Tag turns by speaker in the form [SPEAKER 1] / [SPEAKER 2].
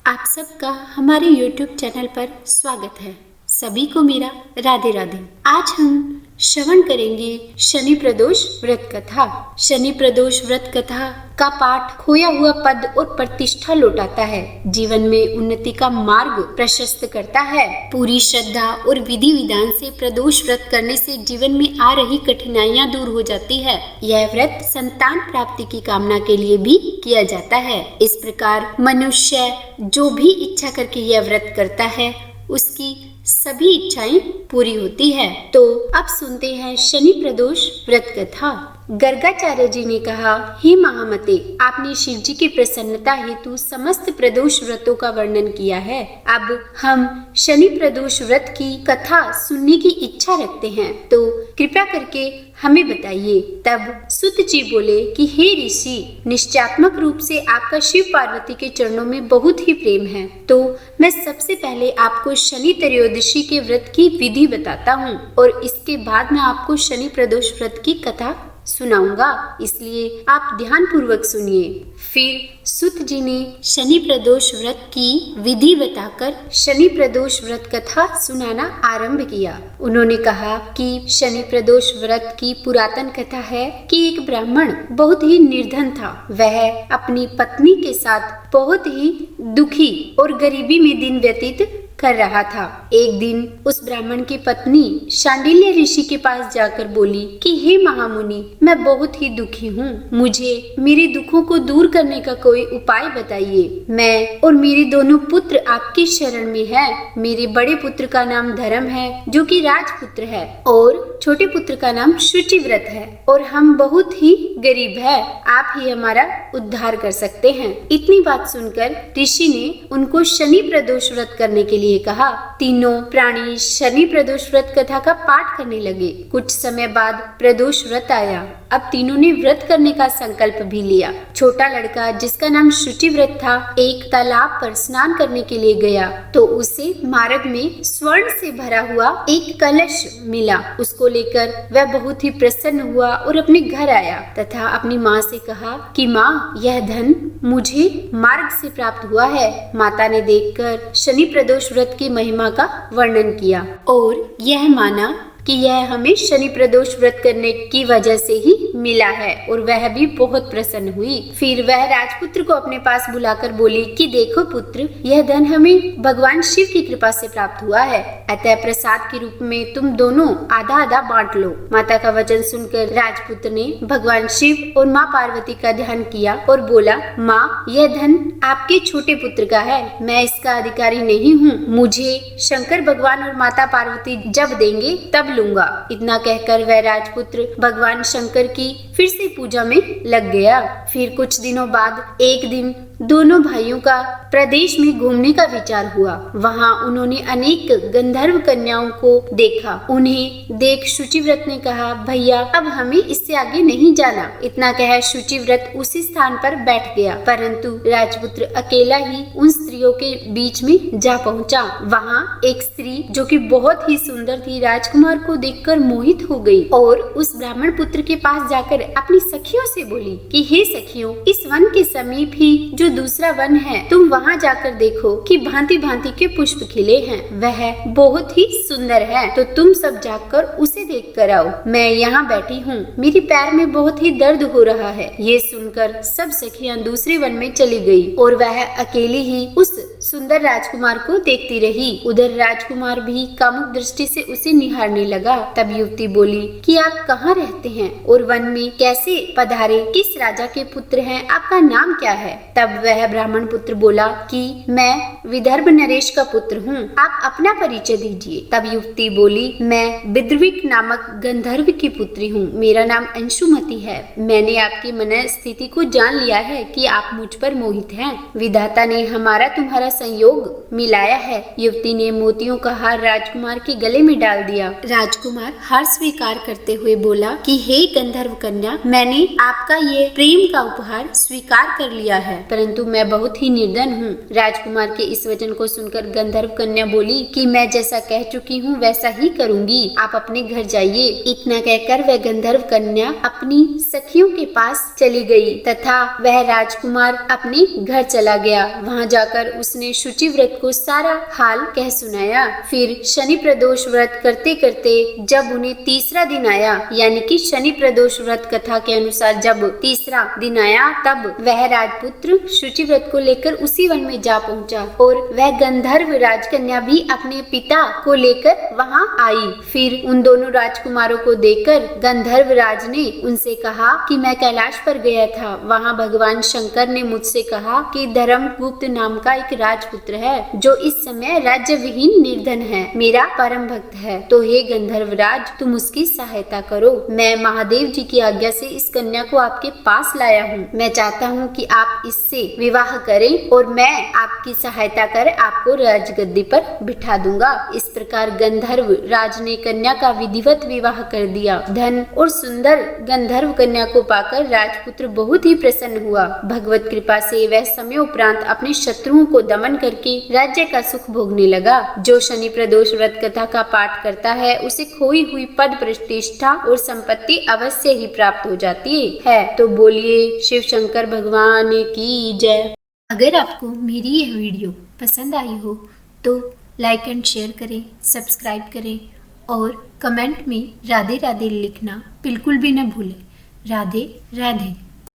[SPEAKER 1] आप सबका हमारे YouTube चैनल पर स्वागत है। सभी को मेरा राधे राधे। आज हम श्रवण करेंगे शनि प्रदोष व्रत कथा। शनि प्रदोष व्रत कथा का पाठ खोया हुआ पद और प्रतिष्ठा लौटाता है, जीवन में उन्नति का मार्ग प्रशस्त करता है। पूरी श्रद्धा और विधि विधान से प्रदोष व्रत करने से जीवन में आ रही कठिनाइयां दूर हो जाती है। यह व्रत संतान प्राप्ति की कामना के लिए भी किया जाता है। इस प्रकार मनुष्य जो भी इच्छा करके यह व्रत करता है उसकी सभी इच्छाएं पूरी होती है। तो अब सुनते हैं शनि प्रदोष व्रत कथा। गर्गाचार्य जी ने कहा, हे महामते, आपने शिव जी की प्रसन्नता हेतु समस्त प्रदोष व्रतों का वर्णन किया है। अब हम शनि प्रदोष व्रत की कथा सुनने की इच्छा रखते हैं, तो कृपया करके हमें बताइए। तब सुत जी बोले कि हे ऋषि, निश्चयात्मक रूप से आपका शिव पार्वती के चरणों में बहुत ही प्रेम है, तो मैं सबसे पहले आपको शनि त्रयोदशी के व्रत की विधि बताता हूँ और इसके बाद मैं आपको शनि प्रदोष व्रत की कथा सुनाऊंगा, इसलिए आप ध्यान पूर्वक सुनिए। फिर सुत जी ने शनि प्रदोष व्रत की विधि बताकर शनि प्रदोष व्रत कथा सुनाना आरंभ किया। उन्होंने कहा कि शनि प्रदोष व्रत की पुरातन कथा है कि एक ब्राह्मण बहुत ही निर्धन था। वह अपनी पत्नी के साथ बहुत ही दुखी और गरीबी में दिन व्यतीत कर रहा था। एक दिन उस ब्राह्मण की पत्नी शांडिल्य ऋषि के पास जाकर बोली कि हे महामुनि, मैं बहुत ही दुखी हूँ, मुझे मेरे दुखों को दूर करने का कोई उपाय बताइए। मैं और मेरे दोनों पुत्र आपकी शरण में हैं। मेरे बड़े पुत्र का नाम धर्म है, जो कि राजपुत्र है, और छोटे पुत्र का नाम शुचिव्रत है, और हम बहुत ही गरीब है। आप ही हमारा उद्धार कर सकते हैं। इतनी बात सुनकर ऋषि ने उनको शनि प्रदोष व्रत करने के लिए कहा। तीनों प्राणी शनि प्रदोष व्रत कथा का पाठ करने लगे। कुछ समय बाद प्रदोष व्रत आया। अब तीनों ने व्रत करने का संकल्प भी लिया। छोटा लड़का, जिसका नाम शुचिव्रत था, एक तालाब पर स्नान करने के लिए गया तो उसे मार्ग में स्वर्ण से भरा हुआ एक कलश मिला। उसको लेकर वह बहुत ही प्रसन्न हुआ और अपने घर आया तथा अपनी माँ से कहा कि माँ, यह धन मुझे मार्ग से प्राप्त हुआ है। माता ने देखकर शनि प्रदोष व्रत की महिमा का वर्णन किया और यह माना कि यह हमें शनि प्रदोष व्रत करने की वजह से ही मिला है, और वह भी बहुत प्रसन्न हुई। फिर वह राजपुत्र को अपने पास बुलाकर बोली कि देखो पुत्र, यह धन हमें भगवान शिव की कृपा से प्राप्त हुआ है, अतः प्रसाद के रूप में तुम दोनों आधा आधा बांट लो। माता का वचन सुनकर राजपुत्र ने भगवान शिव और माँ पार्वती का ध्यान किया और बोला, माँ, यह धन आपके छोटे पुत्र का है, मैं इसका अधिकारी नहीं हूँ। मुझे शंकर भगवान और माता पार्वती जब देंगे तब लूंगा। इतना कहकर वह राजपुत्र भगवान शंकर की फिर से पूजा में लग गया। फिर कुछ दिनों बाद एक दिन दोनों भाइयों का प्रदेश में घूमने का विचार हुआ। वहाँ उन्होंने अनेक गंधर्व कन्याओं को देखा। उन्हें देख शुचिव्रत ने कहा, भैया, अब हमें इससे आगे नहीं जाना। इतना कह शुचिव्रत उसी स्थान पर बैठ गया, परंतु राजपुत्र अकेला ही उन स्त्रियों के बीच में जा पहुँचा। वहाँ एक स्त्री जो कि बहुत ही सुंदर थी, राजकुमार को देखकर मोहित हो गई और उस ब्राह्मण पुत्र के पास जाकर अपनी सखियों से बोली कि हे सखियों, इस वन के समीप ही जो दूसरा वन है, तुम वहाँ जाकर देखो कि भांति भांति के पुष्प खिले हैं। वह बहुत ही सुंदर है, तो तुम सब जाकर उसे देख कर आओ। मैं यहाँ बैठी हूँ, मेरे पैर में बहुत ही दर्द हो रहा है। ये सुनकर सब सखियां दूसरे वन में चली गई और वह अकेली ही उस सुंदर राजकुमार को देखती रही। उधर राजकुमार भी कामुक दृष्टि से उसे निहारने लगा। तब युवती बोली कि आप कहाँ रहते हैं और वन में कैसे पधारे, किस राजा के पुत्र हैं, आपका नाम क्या है? तब वह ब्राह्मण पुत्र बोला कि मैं विदर्भ नरेश का पुत्र हूँ, आप अपना परिचय दीजिए। तब युवती बोली, मैं विद्रविक नामक गंधर्व की पुत्री हूँ, मेरा नाम अंशुमति है। मैंने आपकी मन स्थिति को जान लिया है कि आप मुझ पर मोहित हैं। विधाता ने हमारा तुम्हारा संयोग मिलाया है। युवती ने मोतियों का हार राजकुमार के गले में डाल दिया। राजकुमार हार स्वीकार करते हुए बोला कि हे गंधर्व कन्या, मैंने आपका ये प्रेम का उपहार स्वीकार कर लिया है, परंतु परंतु मैं बहुत ही निर्धन हूँ। राजकुमार के इस वचन को सुनकर गंधर्व कन्या बोली कि मैं जैसा कह चुकी हूँ वैसा ही करूँगी, आप अपने घर जाइए। इतना कहकर वह गंधर्व कन्या अपनी सखियों के पास चली गई तथा वह राजकुमार अपने घर चला गया। वहाँ जाकर उसने शुचि व्रत को सारा हाल कह सुनाया। फिर शनि प्रदोष व्रत करते करते जब उन्हें तीसरा दिन आया, यानी कि शनि प्रदोष व्रत कथा के अनुसार जब तीसरा दिन आया, तब वह राजपुत्र शुचि व्रत को लेकर उसी वन में जा पहुंचा और वह गंधर्व राजकन्या भी अपने पिता को लेकर वहां आई। फिर उन दोनों राजकुमारों को देखकर गंधर्व राज ने उनसे कहा कि मैं कैलाश पर गया था, वहां भगवान शंकर ने मुझसे कहा कि धर्मगुप्त नाम का एक राजपुत्र है जो इस समय राज्य विहीन निर्धन है, मेरा परम भक्त है, तो हे गंधर्व राज तुम उसकी सहायता करो। मैं महादेव जी की आज्ञा से इस कन्या को आपके पास लाया हूँ। मैं चाहता हूँ कि आप इससे विवाह करें और मैं आपकी सहायता कर आपको राजगद्दी पर बिठा दूंगा। इस प्रकार गंधर्व राज ने कन्या का विधिवत विवाह कर दिया। धन और सुंदर गंधर्व कन्या को पाकर राजपुत्र बहुत ही प्रसन्न हुआ। भगवत कृपा से वह समय उपरांत अपने शत्रुओं को दमन करके राज्य का सुख भोगने लगा। जो शनि प्रदोष व्रत कथा का पाठ करता है उसे खोई हुई पद प्रतिष्ठा और संपत्ति अवश्य ही प्राप्त हो जाती है। तो बोलिए शिव शंकर भगवान की जय। अगर आपको मेरी यह वीडियो पसंद आई हो तो लाइक एंड शेयर करें, सब्सक्राइब करें और कमेंट में राधे राधे लिखना बिल्कुल भी न भूलें। राधे राधे।